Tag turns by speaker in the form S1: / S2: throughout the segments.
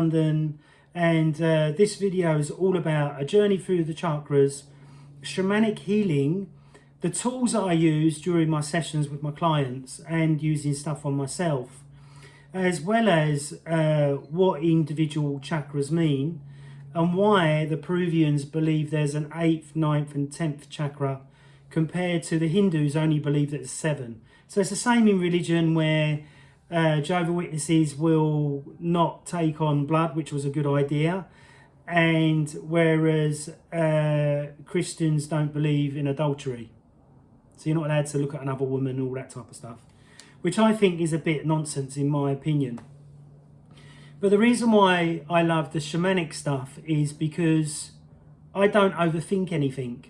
S1: London, and this video is all about a journey through the chakras, shamanic healing, the tools that I use during my sessions with my clients and using stuff on myself, as well as what individual chakras mean and why the Peruvians believe there's an 8th, 9th and 10th chakra compared to the Hindus only believe that there's 7. So it's the same in religion where Jehovah's Witnesses will not take on blood, which was a good idea, and whereas Christians don't believe in adultery. So you're not allowed to look at another woman and all that type of stuff, which I think is a bit nonsense in my opinion. But the reason why I love the shamanic stuff is because I don't overthink anything.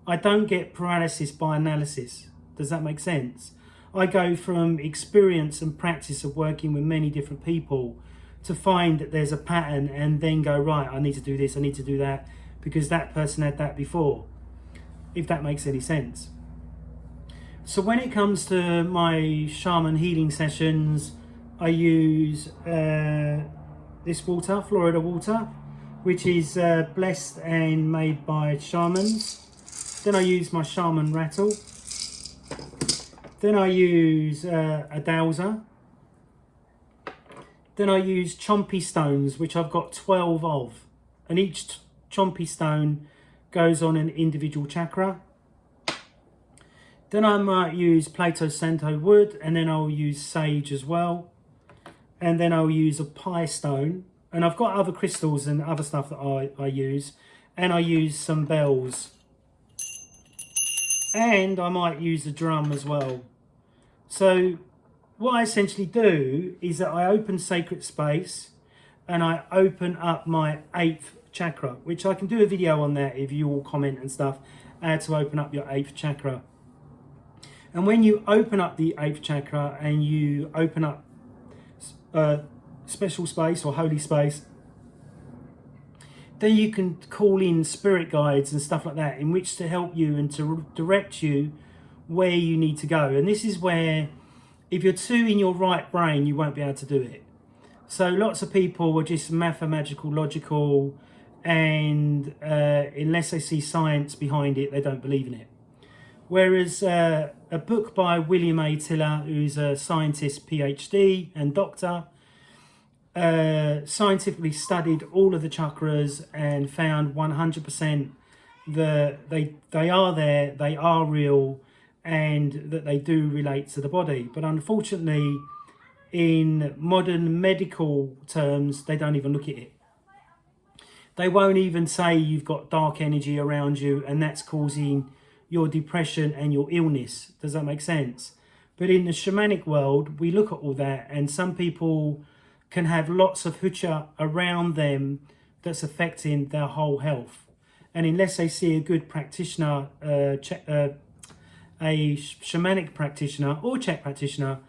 S1: I don't get paralysis by analysis. Does that make sense? I go from experience and practice of working with many different people to find that there's a pattern and then go, right, I need to do this, I need to do that, because that person had that before, if that makes any sense. So when it comes to my shaman healing sessions, I use this water, Florida water, which is blessed and made by shamans. Then I use my shaman rattle. Then I use a dowser. Then I use chompy stones, which I've got 12 of. And each chompy stone goes on an individual chakra. Then I might use Plato Santo wood, and then I'll use sage as well. And then I'll use a pie stone. And I've got other crystals and other stuff that I use. And I use some bells. And I might use a drum as well. So what I essentially do is that I open sacred space and I open up my 8th chakra, which I can do a video on that if you all comment and stuff, how to open up your 8th chakra. And when you open up the 8th chakra and you open up special space or holy space, then you can call in spirit guides and stuff like that in which to help you and to direct you where you need to go. And this is where, if you're too in your right brain, you won't be able to do it. So lots of people are just mathematical, logical, and unless they see science behind it, they don't believe in it. Whereas a book by William A. Tiller, who's a scientist, PhD and doctor, scientifically studied all of the chakras and found 100% that they are there, they are real, and that they do relate to the body. But unfortunately, in modern medical terms, they don't even look at it. They won't even say you've got dark energy around you and that's causing your depression and your illness. Does that make sense? But in the shamanic world, we look at all that, and some people can have lots of hucha around them that's affecting their whole health. And unless they see a good practitioner, a shamanic practitioner or Czech practitioner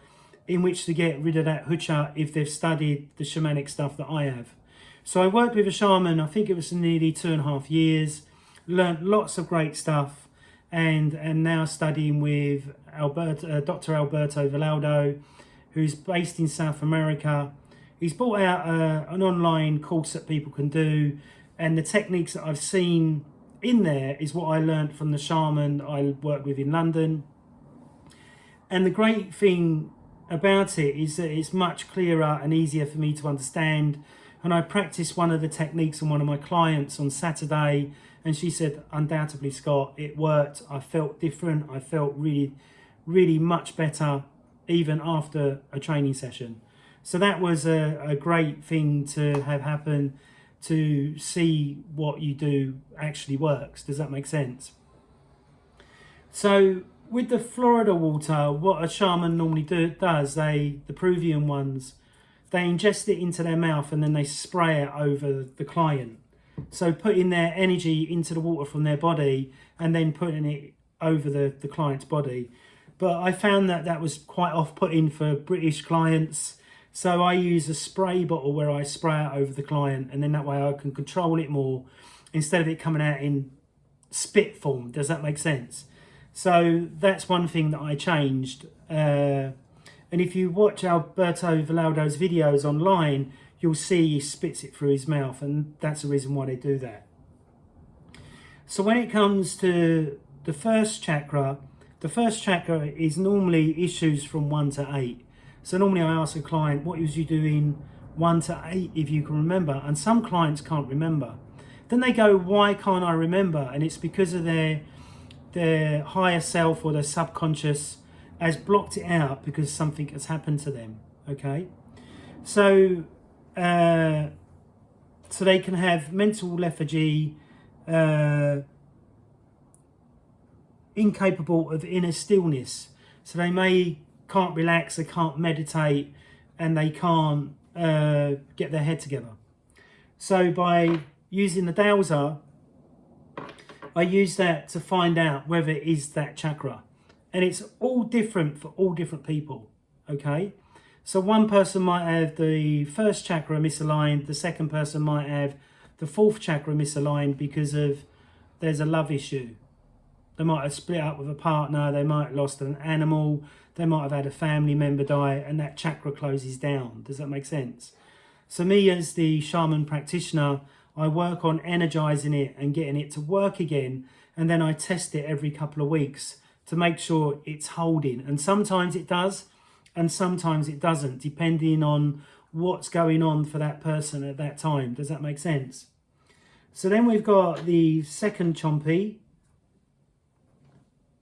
S1: in which to get rid of that hucha if they've studied the shamanic stuff that I have. So I worked with a shaman, I think it was nearly 2.5 years, learned lots of great stuff, and now studying with Dr. Alberto Villaldo, who's based in South America. He's brought out an online course that people can do, and the techniques that I've seen in there is what I learned from the shaman I work with in London. And the great thing about it is that it's much clearer and easier for me to understand. And I practiced one of the techniques on one of my clients on Saturday, and she said, undoubtedly, Scott, it worked. I felt different. I felt really, really much better even after a training session. So that was a great thing to have happen, to see what you do actually works. Does that make sense? So with the Florida water, what a shaman normally does, the Peruvian ones, they ingest it into their mouth and then they spray it over the client. So putting their energy into the water from their body and then putting it over the client's body. But I found that was quite off-putting for British clients. So I use a spray bottle where I spray it over the client, and then that way I can control it more instead of it coming out in spit form. Does that make sense? So that's one thing that I changed. And if you watch Alberto Villaldo's videos online, you'll see he spits it through his mouth, and that's the reason why they do that. So when it comes to the first chakra is normally issues from 1 to 8. So normally I ask a client, what was you doing 1 to 8 if you can remember? And some clients can't remember. Then they go, why can't I remember? And it's because of their higher self or their subconscious has blocked it out because something has happened to them. Okay, so they can have mental lethargy, incapable of inner stillness. So they can't relax, they can't meditate, and they can't get their head together. So by using the dowser, I use that to find out whether it is that chakra. And it's all different for all different people, okay? So one person might have the first chakra misaligned, the second person might have the fourth chakra misaligned because there's a love issue. They might have split up with a partner, they might have lost an animal, they might have had a family member die, and that chakra closes down. Does that make sense? So me as the shaman practitioner, I work on energizing it and getting it to work again, and then I test it every couple of weeks to make sure it's holding. And sometimes it does, and sometimes it doesn't, depending on what's going on for that person at that time. Does that make sense? So then we've got the second chompy,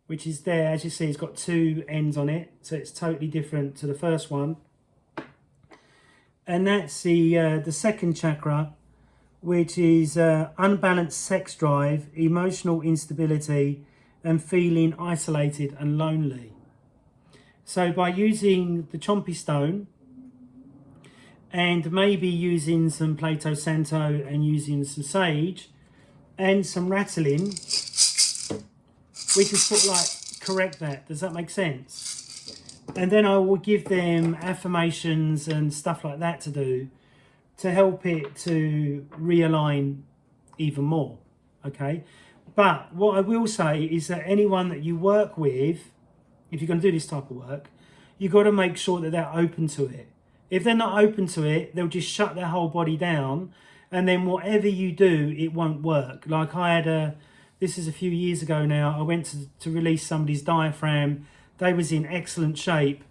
S1: which is there. As you see, it's got 2 ends on it, so it's totally different to the first one. And that's the second chakra, which is unbalanced sex drive, emotional instability, and feeling isolated and lonely. So by using the chompy stone and maybe using some Plato Santo and using some sage and some rattling, we can sort of like correct that. Does that make sense? And then I will give them affirmations and stuff like that to do to help it to realign even more, okay? But what I will say is that anyone that you work with, if you're going to do this type of work, you've got to make sure that they're open to it. If they're not open to it, they'll just shut their whole body down, and then whatever you do, it won't work. Like I had this is a few years ago now, I went to release somebody's diaphragm. They was in excellent shape,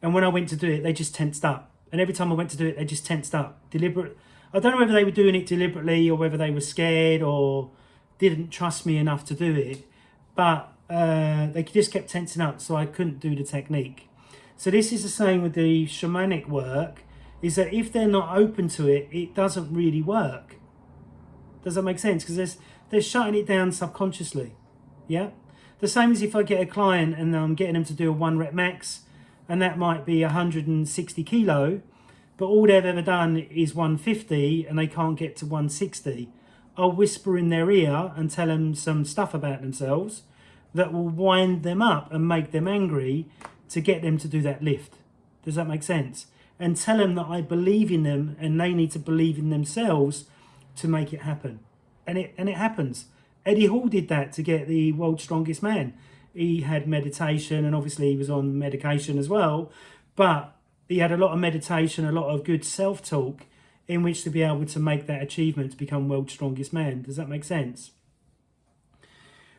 S1: and when I went to do it, they just tensed up. And every time I went to do it, they just tensed up. I don't know whether they were doing it deliberately or whether they were scared or didn't trust me enough to do it, but they just kept tensing up, so I couldn't do the technique. So this is the same with the shamanic work, is that if they're not open to it, it doesn't really work. Does that make sense? Because they're shutting it down subconsciously. Yeah? The same as if I get a client and I'm getting them to do a 1 rep max, and that might be 160 kilo, but all they've ever done is 150 and they can't get to 160. I'll whisper in their ear and tell them some stuff about themselves that will wind them up and make them angry to get them to do that lift. Does that make sense? And tell them that I believe in them and they need to believe in themselves to make it happen. And it happens. Eddie Hall did that to get the world's strongest man. He had meditation, and obviously he was on medication as well, but he had a lot of meditation, a lot of good self-talk in which to be able to make that achievement to become world's strongest man. Does that make sense?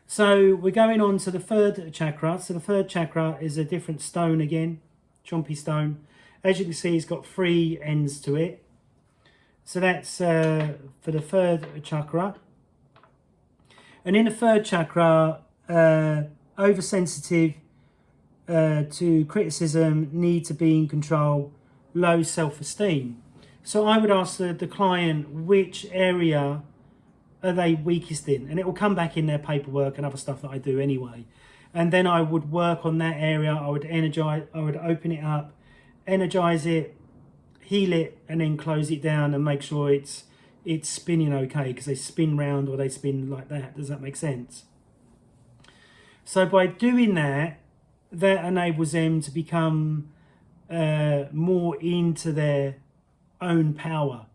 S1: So we're going on to the third chakra. So the third chakra is a different stone again, chompy stone. As you can see, it's got 3 ends to it. So that's for the third chakra. And in the third chakra, oversensitive to criticism, need to be in control, low self-esteem. So I would ask the client, which area are they weakest in? And it will come back in their paperwork and other stuff that I do anyway. And then I would work on that area. I would open it up, energize it, heal it, and then close it down and make sure it's spinning okay, because they spin round or they spin like that. Does that make sense? So by doing that, that enables them to become more into their own power.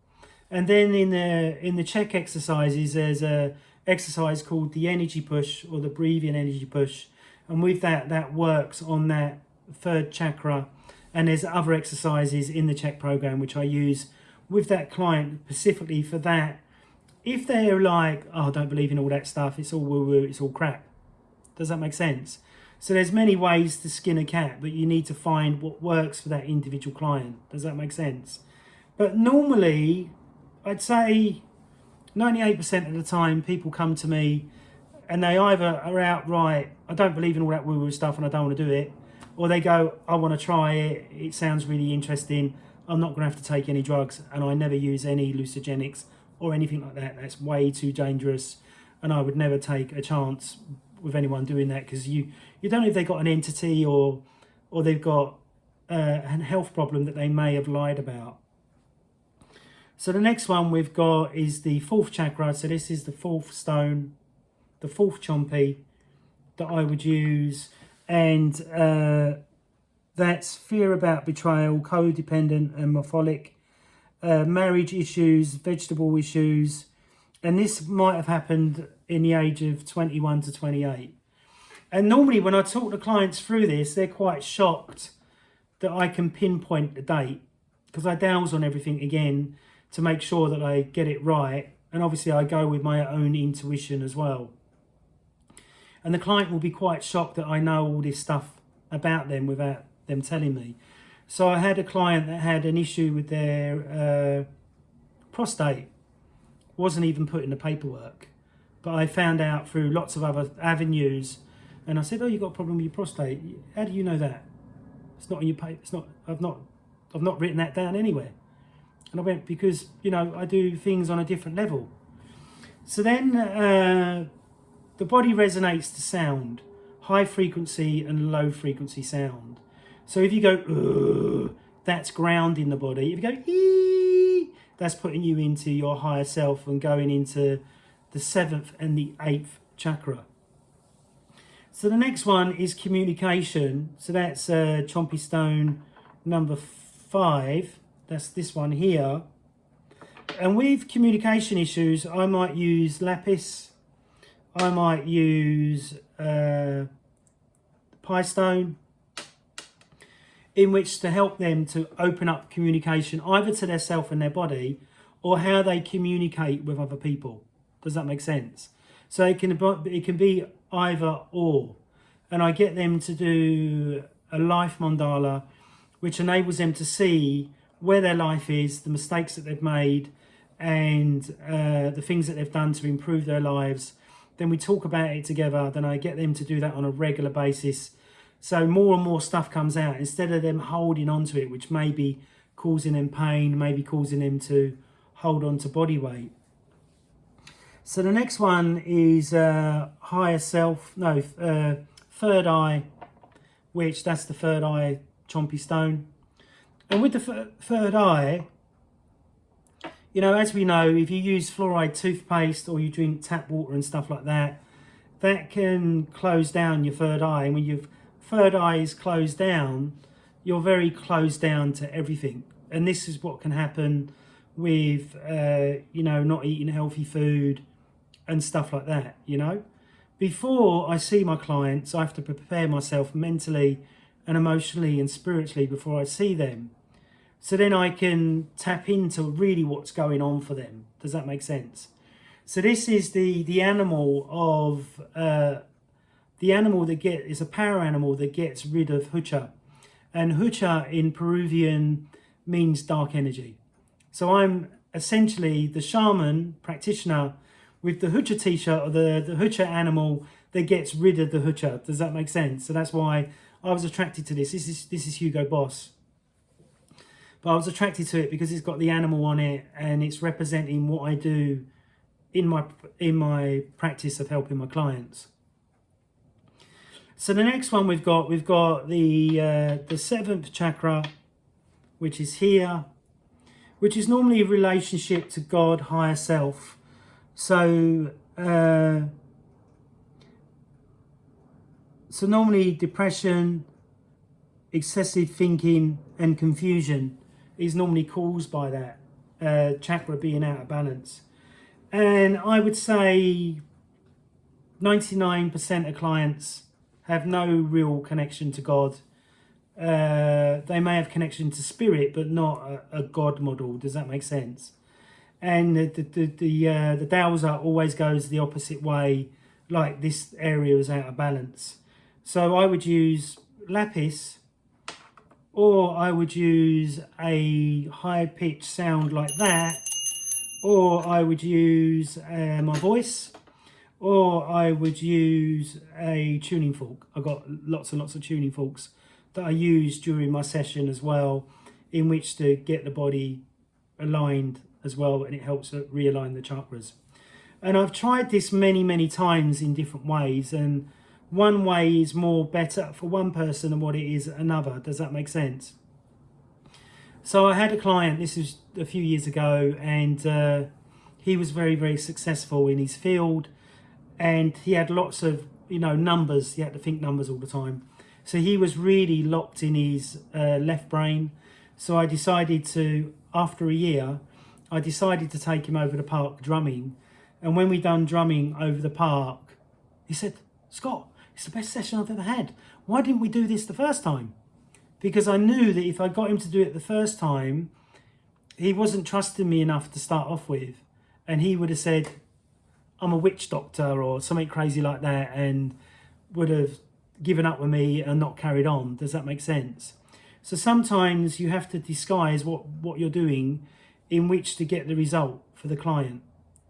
S1: And then in the check exercises, there's a exercise called the energy push or the breathing energy push, and with that works on that third chakra. And there's other exercises in the check program which I use with that client specifically for that. If they're like, oh, I don't believe in all that stuff, it's all woo-woo, it's all crap. Does that make sense? So there's many ways to skin a cat, but you need to find what works for that individual client. Does that make sense? But normally, I'd say 98% of the time, people come to me and they either are outright, I don't believe in all that woo-woo stuff and I don't want to do it, or they go, I want to try it, it sounds really interesting, I'm not going to have to take any drugs, and I never use any hallucinogenics or anything like that. That's way too dangerous, and I would never take a chance with anyone doing that, because you don't know if they've got an entity or they've got a health problem that they may have lied about. So the next one we've got is the fourth chakra. So this is the fourth stone, the fourth chompy that I would use, and that's fear about betrayal, codependent and morpholic, marriage issues, vegetable issues, and this might have happened in the age of 21 to 28. And normally when I talk to clients through this, they're quite shocked that I can pinpoint the date, because I dowse on everything again to make sure that I get it right. And obviously I go with my own intuition as well. And the client will be quite shocked that I know all this stuff about them without them telling me. So I had a client that had an issue with their prostate. Wasn't even put in the paperwork, but I found out through lots of other avenues. And I said, oh, you've got a problem with your prostate. How do you know that? It's not in your paper. It's not. I've not written that down anywhere. And I went, because, you know, I do things on a different level. So then the body resonates to sound, high frequency and low frequency sound. So if you go, ugh, that's grounding the body. If you go, ee, that's putting you into your higher self and going into the seventh and the eighth chakra. So the next one is communication. So that's chompy stone number 5. That's this one here. And with communication issues, I might use lapis. I might use pie stone, in which to help them to open up communication either to their self and their body, or how they communicate with other people. Does that make sense? So it can be either or. And I get them to do a life mandala, which enables them to see where their life is, the mistakes that they've made, and the things that they've done to improve their lives. Then we talk about it together. Then I get them to do that on a regular basis. So more and more stuff comes out, instead of them holding on to it, which may be causing them pain, maybe causing them to hold on to body weight. So the next one is higher self, third eye, which that's the third eye chompy stone. And with the third eye, you know, as we know, if you use fluoride toothpaste or you drink tap water and stuff like that, that can close down your third eye. And when your third eye is closed down, you're very closed down to everything. And this is what can happen with, you know, not eating healthy food and stuff like that, you know. Before I see my clients, I have to prepare myself mentally and emotionally and spiritually before I see them. So then I can tap into really what's going on for them. Does that make sense? So this is the animal of, the animal that is a power animal that gets rid of hucha. And hucha in Peruvian means dark energy. So I'm essentially the shaman practitioner with the hucha t-shirt, or the hucha animal that gets rid of the hucha. Does that make sense? So that's why I was attracted to this. This is Hugo Boss. But I was attracted to it because it's got the animal on it and it's representing what I do in my practice of helping my clients. So the next one we've got the seventh chakra, which is here, which is normally a relationship to God, higher self. So normally depression, excessive thinking and confusion is normally caused by that chakra being out of balance. And I would say 99% of clients have no real connection to God. they may have connection to spirit, but not a God model. Does that make sense? And the dowser always goes the opposite way, like this area is out of balance. So I would use lapis, or I would use a high pitched sound like that, or I would use my voice, or I would use a tuning fork. I've got lots and lots of tuning forks that I use during my session as well, in which to get the body aligned as well, and it helps realign the chakras. And I've tried this many times in different ways, and one way is more better for one person than what it is another. Does that make sense? So I had a client, this was a few years ago, and he was very successful in his field, and he had lots of numbers. He had to think numbers all the time, so he was really locked in his left brain. So I decided to, after a year, I decided to take him over the park drumming. And when we done drumming over the park, he said, "Scott, it's the best session I've ever had. Why didn't we do this the first time?" Because I knew that if I got him to do it the first time, he wasn't trusting me enough to start off with. And he would have said, "I'm a witch doctor," or something crazy like that, and would have given up with me and not carried on. Does that make sense? So sometimes you have to disguise what you're doing in which to get the result for the client.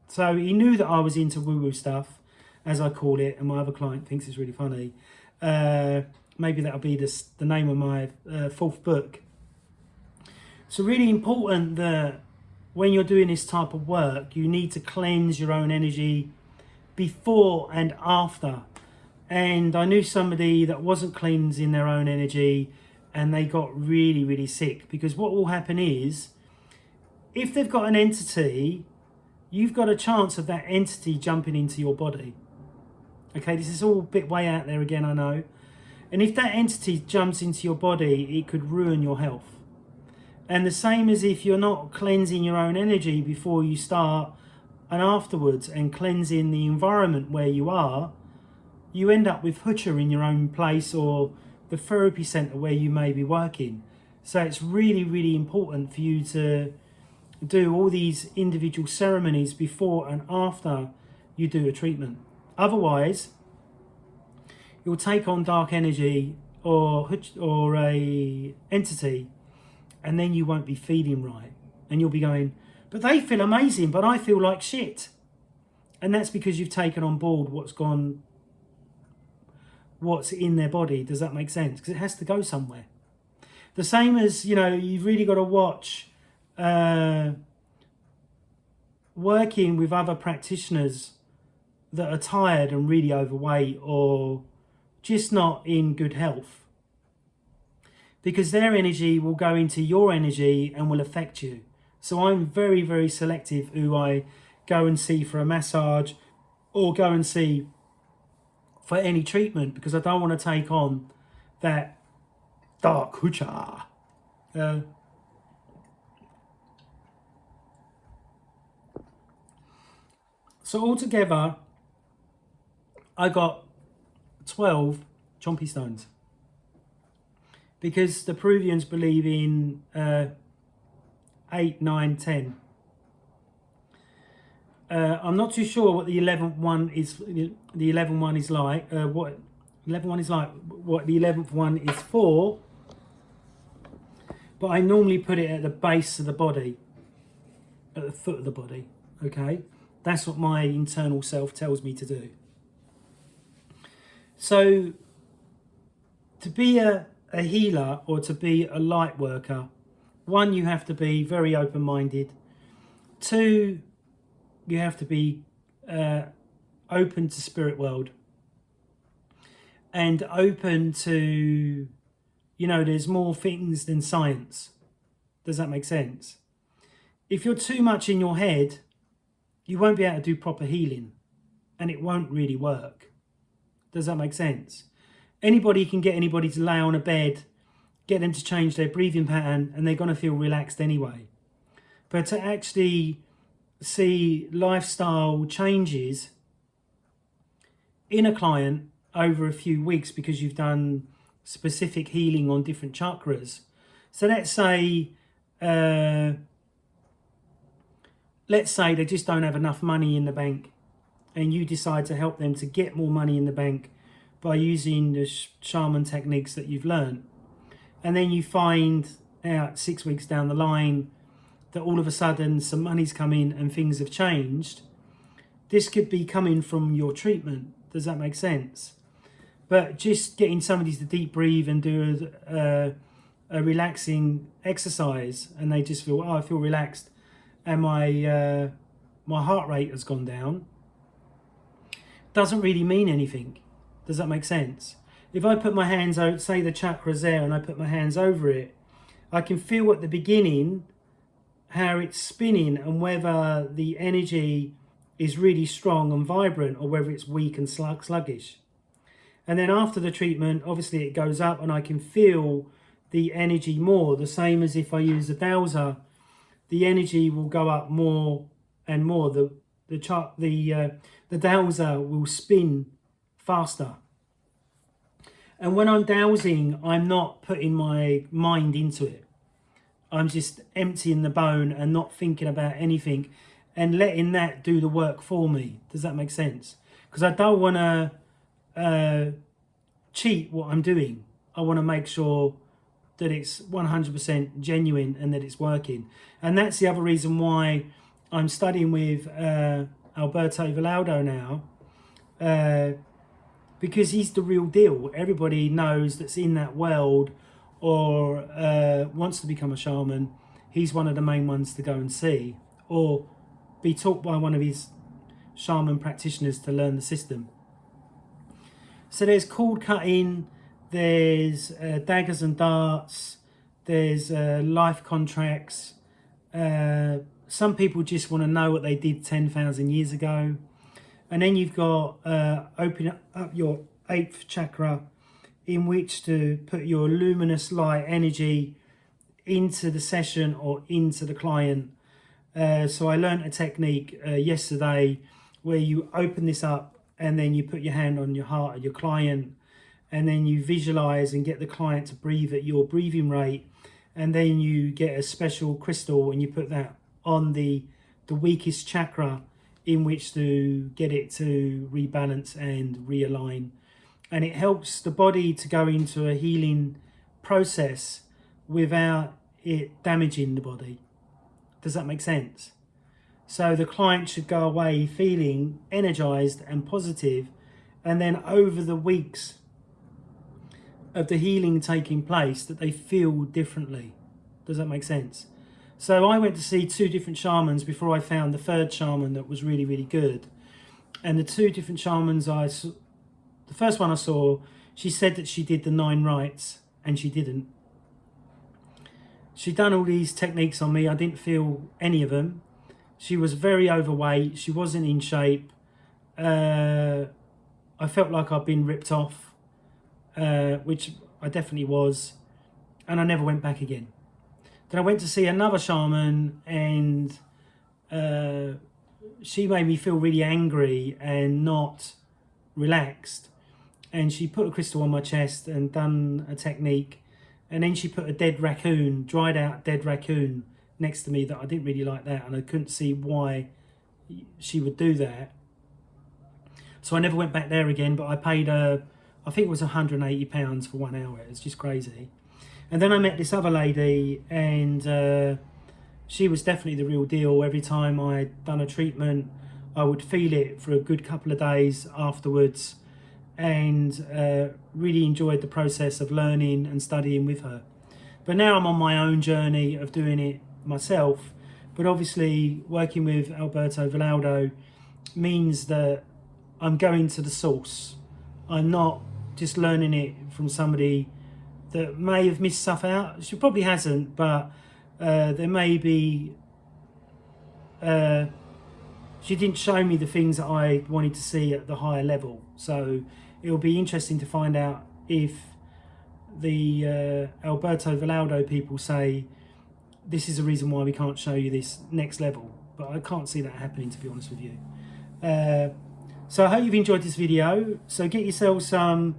S1: So he knew that I was into woo-woo stuff, as I call it, and my other client thinks it's really funny. Maybe that'll be the name of my fourth book. So really important that when you're doing this type of work, you need to cleanse your own energy before and after. And I knew somebody that wasn't cleansing their own energy, and they got really sick, because what will happen is, if they've got an entity, you've got a chance of that entity jumping into your body. Okay, this is all a bit way out there again, I know. And if that entity jumps into your body, it could ruin your health. And the same as if you're not cleansing your own energy before you start and afterwards, and cleansing the environment where you are, you end up with hutcha in your own place, or the therapy centre where you may be working. So it's really important for you to do all these individual ceremonies before and after you do a treatment. Otherwise, you'll take on dark energy or a entity, and then you won't be feeling right, and you'll be going, "But they feel amazing, but I feel like shit." And that's because you've taken on board what's in their body. Does that make sense? Because it has to go somewhere. The same as, you've really got to watch working with other practitioners that are tired and really overweight, or just not in good health, because their energy will go into your energy and will affect you. So I'm very selective who I go and see for a massage or go and see for any treatment, because I don't want to take on that dark hutcha. So altogether, I got 12 chompy stones, because the Peruvians believe in 8, 9, 10. I'm not too sure what the 11th one is. The 11th one is like. What the 11th one is for. But I normally put it at the base of the body, at the foot of the body. Okay, that's what my internal self tells me to do. So, to be a healer or to be a light worker, one, you have to be very open-minded. Two, you have to be open to spirit world, and open to, there's more things than science. Does that make sense? If you're too much in your head, you won't be able to do proper healing, and it won't really work. Does that make sense? Anybody can get anybody to lay on a bed, get them to change their breathing pattern, and they're going to feel relaxed anyway. But to actually see lifestyle changes in a client over a few weeks, because you've done specific healing on different chakras. So let's say they just don't have enough money in the bank, and you decide to help them to get more money in the bank by using the shaman techniques that you've learned. And then you find out 6 weeks down the line that all of a sudden some money's come in and things have changed. This could be coming from your treatment. Does that make sense? But just getting somebody to deep breathe and do a relaxing exercise, and they just feel, oh, I feel relaxed, and my heart rate has gone down, doesn't really mean anything. Does that make sense? If I put my hands out, say the chakra's there, and I put my hands over it, I can feel at the beginning how it's spinning and whether the energy is really strong and vibrant or whether it's weak and sluggish. And then after the treatment, obviously it goes up and I can feel the energy more. The same as if I use a dowser, the energy will go up more and more. The dowser will spin faster. And when I'm dowsing, I'm not putting my mind into it. I'm just emptying the bone and not thinking about anything and letting that do the work for me. Does that make sense? Because I don't want to cheat what I'm doing. I want to make sure that it's 100% genuine and that it's working. And that's the other reason why I'm studying with Alberto Villoldo now, because he's the real deal. Everybody knows that's in that world or wants to become a shaman. He's one of the main ones to go and see or be taught by one of his shaman practitioners to learn the system. So there's cord cutting, there's daggers and darts, there's life contracts. Some people just want to know what they did 10,000 years ago. And then you've got opening up your 8th chakra, in which to put your luminous light energy into the session or into the client. So I learned a technique yesterday where you open this up and then you put your hand on your heart of your client, and then you visualize and get the client to breathe at your breathing rate, and then you get a special crystal and you put that on the weakest chakra in which to get it to rebalance and realign. And it helps the body to go into a healing process without it damaging the body. Does that make sense? So the client should go away feeling energized and positive, and then over the weeks of the healing taking place that they feel differently. Does that make sense? So I went to see 2 different shamans before I found the 3rd shaman that was really, really good. And the 2 different shamans the first one I saw, she said that she did the 9 rites, and she didn't. She'd done all these techniques on me. I didn't feel any of them. She was very overweight. She wasn't in shape. I felt like I'd been ripped off, which I definitely was. And I never went back again. Then I went to see another shaman, and she made me feel really angry and not relaxed. And she put a crystal on my chest and done a technique. And then she put a dead raccoon, dried out dead raccoon, next to me that I didn't really like that. And I couldn't see why she would do that. So I never went back there again, but I paid her, I think it was £180 for 1 hour. It's just crazy. And then I met this other lady, and she was definitely the real deal. Every time I'd done a treatment, I would feel it for a good couple of days afterwards, and really enjoyed the process of learning and studying with her. But now I'm on my own journey of doing it myself. But obviously working with Alberto Villoldo means that I'm going to the source. I'm not just learning it from somebody that may have missed stuff out. She probably hasn't, but there may be... she didn't show me the things that I wanted to see at the higher level. So it'll be interesting to find out if the Alberto Villoldo people say, this is the reason why we can't show you this next level. But I can't see that happening, to be honest with you. So I hope you've enjoyed this video. So get yourself some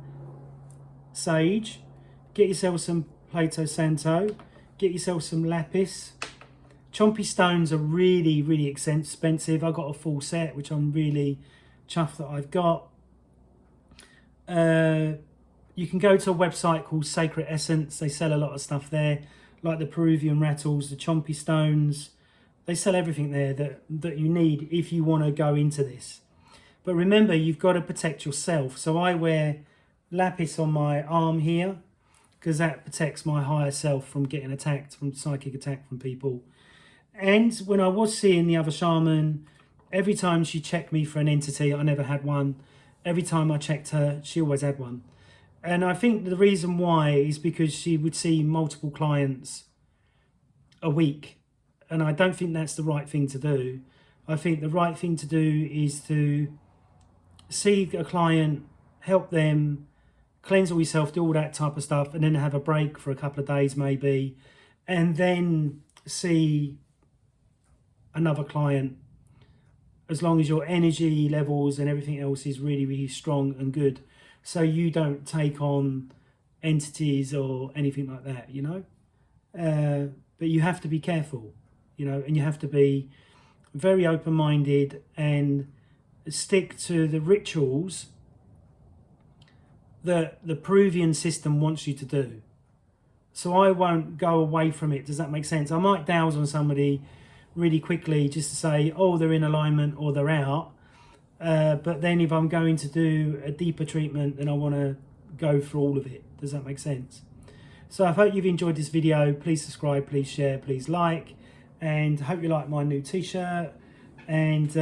S1: sage, get yourself some Plato Santo, get yourself some lapis. Chompy stones are really, really expensive. I got a full set, which I'm really chuffed that I've got. You can go to a website called Sacred Essence. They sell a lot of stuff there, like the Peruvian rattles, the chompy stones. They sell everything there that you need if you want to go into this. But remember, you've got to protect yourself. So I wear lapis on my arm here, because that protects my higher self from getting attacked, from psychic attack from people. And when I was seeing the other shaman, every time she checked me for an entity, I never had one. Every time I checked her, she always had one. And I think the reason why is because she would see multiple clients a week. And I don't think that's the right thing to do. I think the right thing to do is to see a client, help them, cleanse all yourself, do all that type of stuff, and then have a break for a couple of days maybe, and then see another client, as long as your energy levels and everything else is really, really strong and good, so you don't take on entities or anything like that, you know. But you have to be careful, you know, and you have to be very open-minded and stick to the rituals that the Peruvian system wants you to do. So I won't go away from it. Does that make sense? I might douse on somebody really quickly just to say, oh, they're in alignment or they're out. But then if I'm going to do a deeper treatment, then I want to go through all of it. Does that make sense? So I hope you've enjoyed this video. Please subscribe, please share, please like, and hope you like my new t-shirt. And